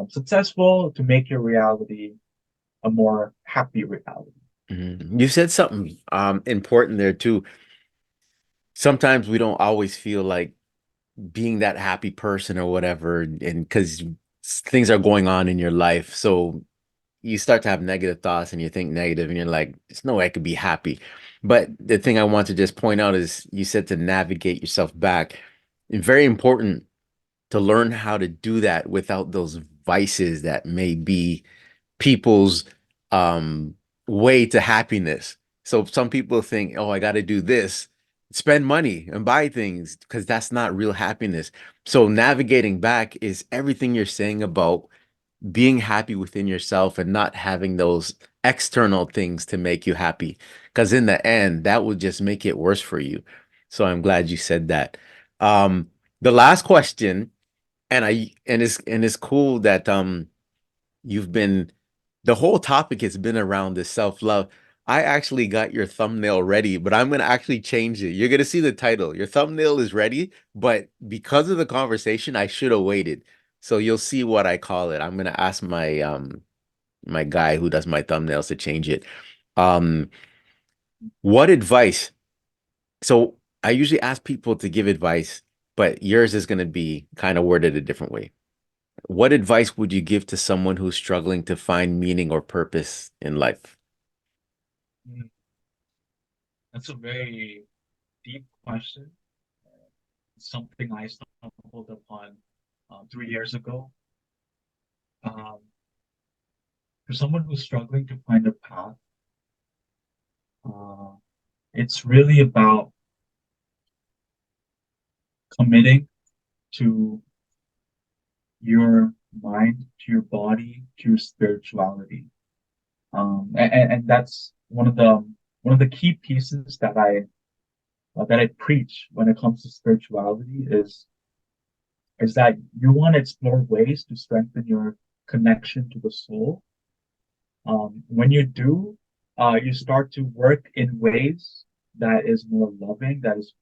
successful, to make your reality a more happy reality. Mhm. You said something important there too. Sometimes we don't always feel like being that happy person or whatever, and because things are going on in your life, so you start to have negative thoughts and you think negative and you're like, there's no way I could be happy. But the thing I want to just point out is you said to navigate yourself back. It's very important to learn how to do that without those vices that may be people's um way to happiness. So some people think, oh, I got to do this, spend money and buy things because that's not real happiness. So navigating back is everything you're saying about being happy within yourself and not having those external things to make you happy. Because in the end, that will just make it worse for you. So I'm glad you said that. The last question, and it's cool that you've been the whole topic has been around this self-love. I actually got your thumbnail ready, but I'm gonna actually change it. You're gonna see the title. Your thumbnail is ready, but because of the conversation, I should have waited. So you'll see what I call it. I'm gonna ask my guy who does my thumbnails to change it. Um, what advice? So I usually ask people to give advice, but yours is gonna be kind of worded a different way. What advice would you give to someone who's struggling to find meaning or purpose in life? Mm, That's a very deep question. It's something I stumbled upon 3 years ago. Um, for someone who's struggling to find a path, uh, it's really about committing to your mind, to your body, to your spirituality. And that's one of the key pieces that I preach when it comes to spirituality is that you want to explore ways to strengthen your connection to the soul. When you do, you start to work in ways that is more loving, that is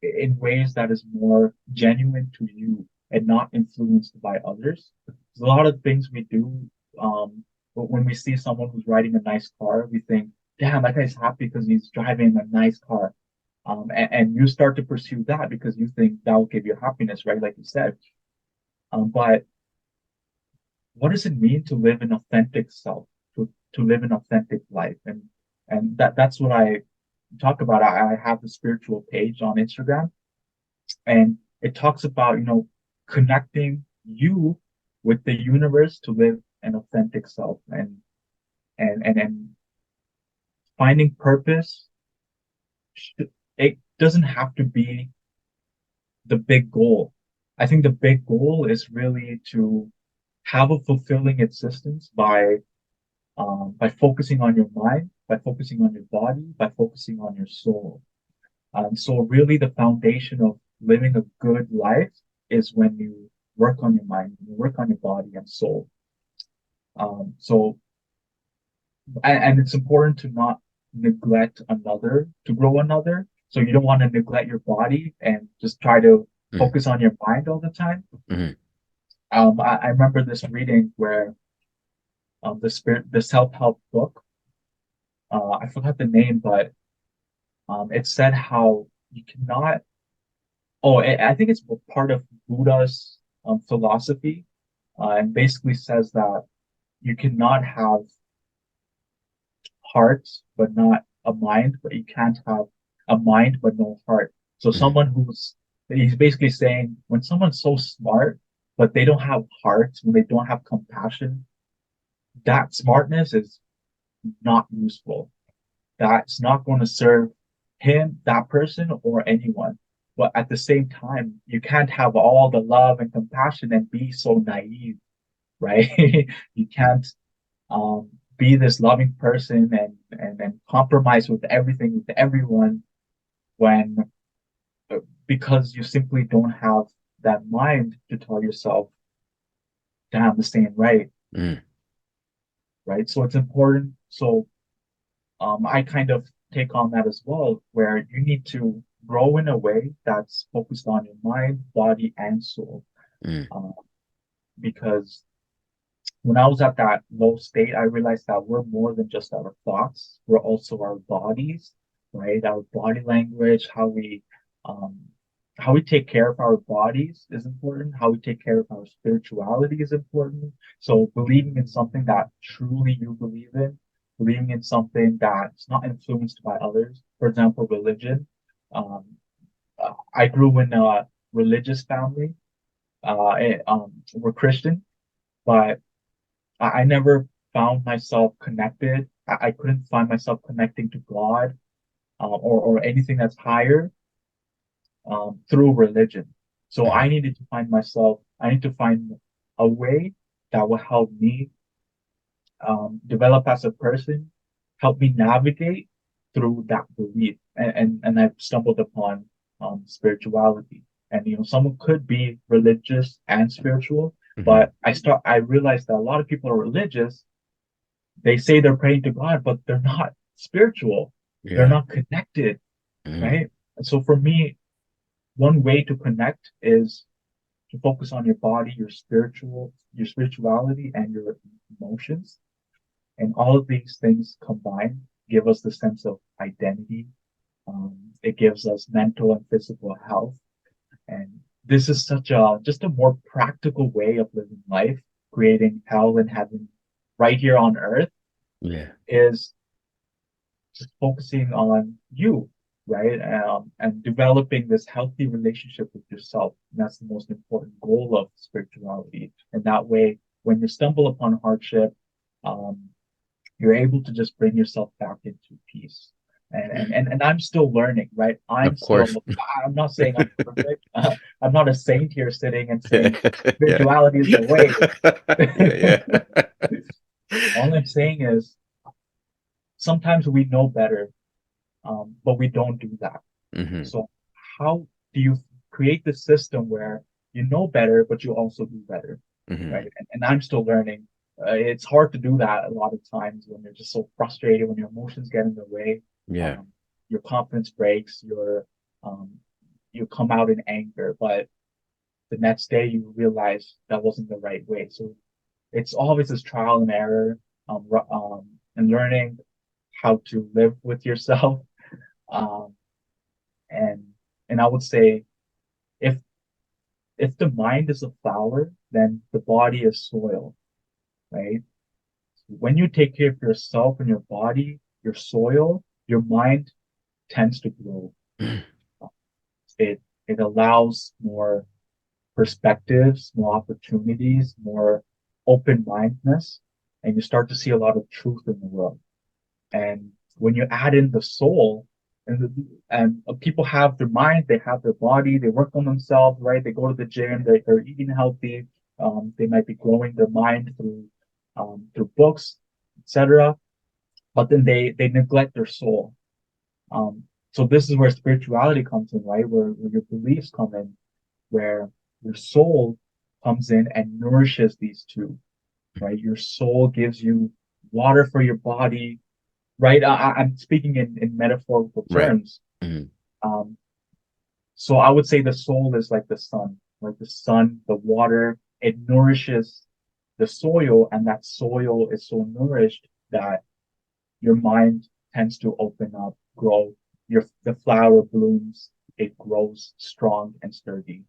in ways that is more genuine to you and not influenced by others. There's a lot of things we do. But when we see someone who's riding a nice car, we think, damn, that guy's happy because he's driving a nice car. And you start to pursue that because you think that will give you happiness, right? Like you said. But what does it mean to live an authentic self, to live an authentic life? And that's what I talk about. I have a spiritual page on Instagram, and it talks about, connecting you with the universe to live an authentic self and finding purpose. It doesn't have to be the big goal. I think the big goal is really to have a fulfilling existence by focusing on your mind, by focusing on your body, by focusing on your soul. So really the foundation of living a good life is when you work on your mind, you work on your body and soul. So and it's important to not neglect another to grow another. So you don't want to neglect your body and just try to Mm, focus on your mind all the time. mhm, I remember this reading where the self-help book, I forgot the name, but it said how you cannot. Oh, I think it's part of Buddha's philosophy, and basically says that you cannot have heart but not a mind, but you can't have a mind but no heart. So mhm, someone he's basically saying when someone's so smart but they don't have heart, when they don't have compassion, that smartness is not useful. That's not going to serve him, that person, or anyone. But at the same time, you can't have all the love and compassion and be so naive, right? You can't um, be this loving person and compromise with everything with everyone when because you simply don't have that mind to tell yourself, damn, this ain't right, mhm, right? So it's important. So I kind of take on that as well, where you need to grow in a way that's focused on your mind, body, and soul. mhm, Uh, because when I was at that low state, I realized that we're more than just our thoughts. We're also our bodies, right? Our body language, um, how we take care of our bodies is important. How we take care of our spirituality is important. So believing in something that truly you believe in, believing in something that's not influenced by others. For example, religion. Um, I grew in a religious family. We're Christian, but I never found myself connected. I couldn't find myself connecting to God or anything that's higher through religion. So mhm, I need to find a way that will help me develop as a person, help me navigate through that belief. And I've stumbled upon spirituality. And someone could be religious and spiritual, mhm. but I realized that a lot of people are religious, they say they're praying to God, but they're not spiritual. They're Yeah. not connected, Mhm, right? And so for me, one way to connect is to focus on your body, your spirituality, and your emotions. And all of these things combined give us the sense of identity. It gives us mental and physical health. And this is just a more practical way of living life, creating hell and heaven right here on earth yeah. is just focusing on you, right? And developing this healthy relationship with yourself. And that's the most important goal of spirituality. And that way, when you stumble upon hardship, um, you're able to just bring yourself back into peace. And I'm still learning, right? Of course. I'm not saying I'm perfect. I'm not a saint here sitting and saying Yeah. spirituality is the way. Yeah, All I'm saying is sometimes we know better, but we don't do that. yeah. So how do you create the system where you know better, but you also do better, right? Hmm. And I'm still learning. It's hard to do that a lot of times when you're just so frustrated, when your emotions get in the way, Yeah. um, your confidence breaks, um, you come out in anger, but the next day you realize that wasn't the right way. So it's always this trial and error, and learning how to live with yourself. Um, and and I would say if if the mind is a flower, then the body is soil, right? When you take care of yourself and your body, your soil, your mind tends to grow. It allows more perspectives, more opportunities, more open-mindedness, and you start to see a lot of truth in the world. And when you add in the soul, And people have their mind, they have their body, they work on themselves, right? They go to the gym, they're eating healthy. They might be growing their mind through books, etc. But then they neglect their soul. Um, so this is where spirituality comes in, right? Where your beliefs come in, where your soul comes in and nourishes these two, right? Your soul gives you water for your body, right? I'm speaking in metaphorical Right. terms. Um, so I would say the soul is like the sun, like the sun, the water, it nourishes the soil, and that soil is so nourished that your mind tends to open up, grow. The flower blooms, it grows strong and sturdy.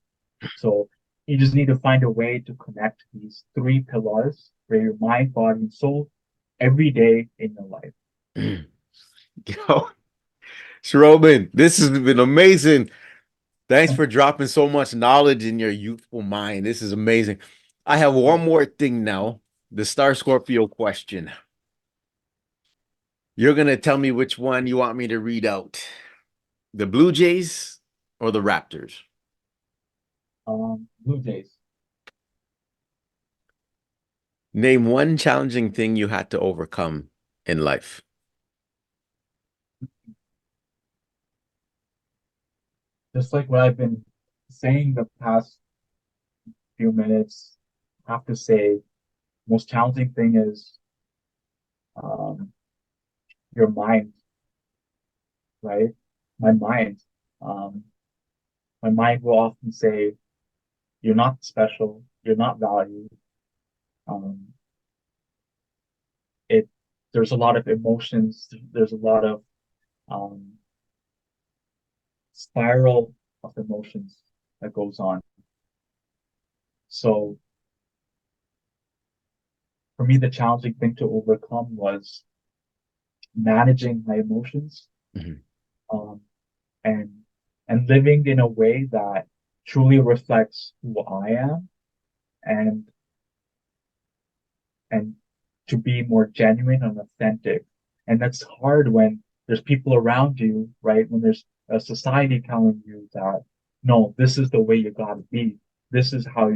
So you just need to find a way to connect these three pillars for your mind, body, and soul every day in your life. Yo, Shiroman, this has been amazing. Thanks for dropping so much knowledge in your youthful mind. This is amazing. I have one more thing now. The Star Scorpio question. You're going to tell me which one you want me to read out. The Blue Jays or the Raptors? Blue Jays. Name one challenging thing you had to overcome in life. Just like what I've been saying the past few minutes, I have to say, most challenging thing is um, your mind, right? My mind. Um, my mind will often say, you're not special, you're not valued. Um, it there's a lot of emotions, there's a lot of um, spiral of emotions that goes on. So for me, the challenging thing to overcome was managing my emotions, Mhm. um, and and living in a way that truly reflects who I am, and and to be more genuine and authentic. And that's hard when there's people around you, right? When there's a society telling you that, no, this is the way you gotta be. This is how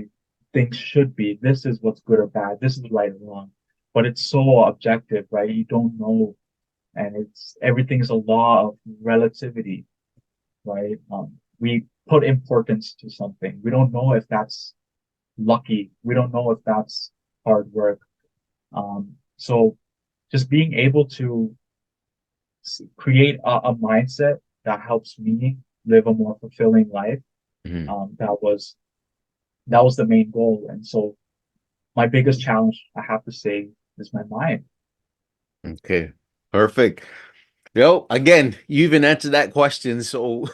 things should be. This is what's good or bad. This is right or wrong. But it's so objective, right? You don't know. And it's everything is a law of relativity, right? We put importance to something. We don't know if that's lucky. We don't know if that's hard work. So just being able to create a mindset that helps me live a more fulfilling life. Mhm. That was the main goal. And so my biggest challenge, I have to say, is my mind. Okay, perfect. Yo, again, you even answered that question, so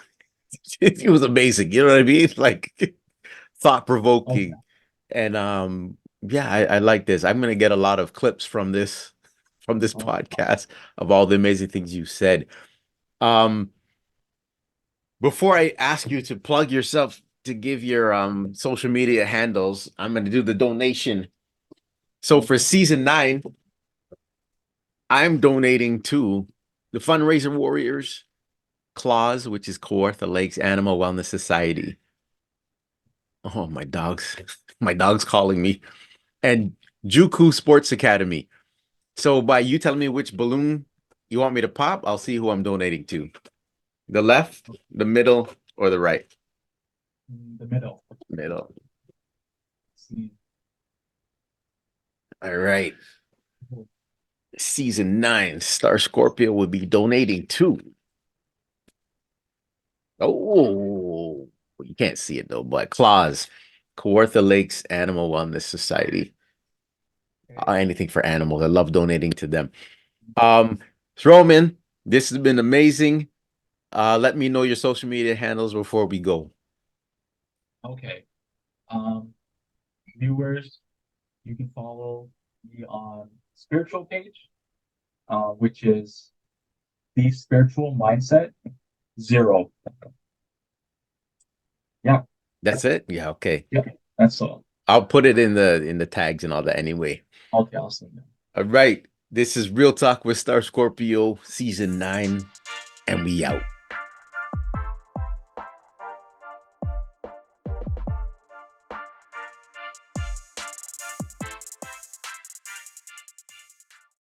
it was amazing. You know what I mean? Like thought Oh, provoking. And yeah, I like this. I'm gonna get a lot of clips from this oh, podcast of all the amazing things you said. Um, before I ask you to plug yourself to give your social media handles, I'm gonna do the donation. So for okay. season 9, I'm donating to the Fundraiser Warriors, Claws, which is Kawartha Lakes Animal Wellness Society. Oh, my dog's calling me. And Juku Sports Academy. So by you telling me which balloon you want me to pop, I'll see who I'm donating to. The left, the middle, or the right? The middle. Middle. Let's see. All right. Season 9, Star Scorpio will be donating to. Oh, you can't see it though, but Claws, Kawartha Lakes Animal Wellness Society. Okay. Anything for animals. I love donating to them. Um, Roman, this has been amazing. Let me know your social media handles before we go. Okay. Um, Viewers, you can follow me on spiritual page, which is the spiritual mindset zero. Yeah. That's it? Yeah, okay. Yeah. That's all. I'll put it in the tags and all that anyway. Okay, awesome. All right. This is Real Talk with Star Scorpio, season 9, and we out.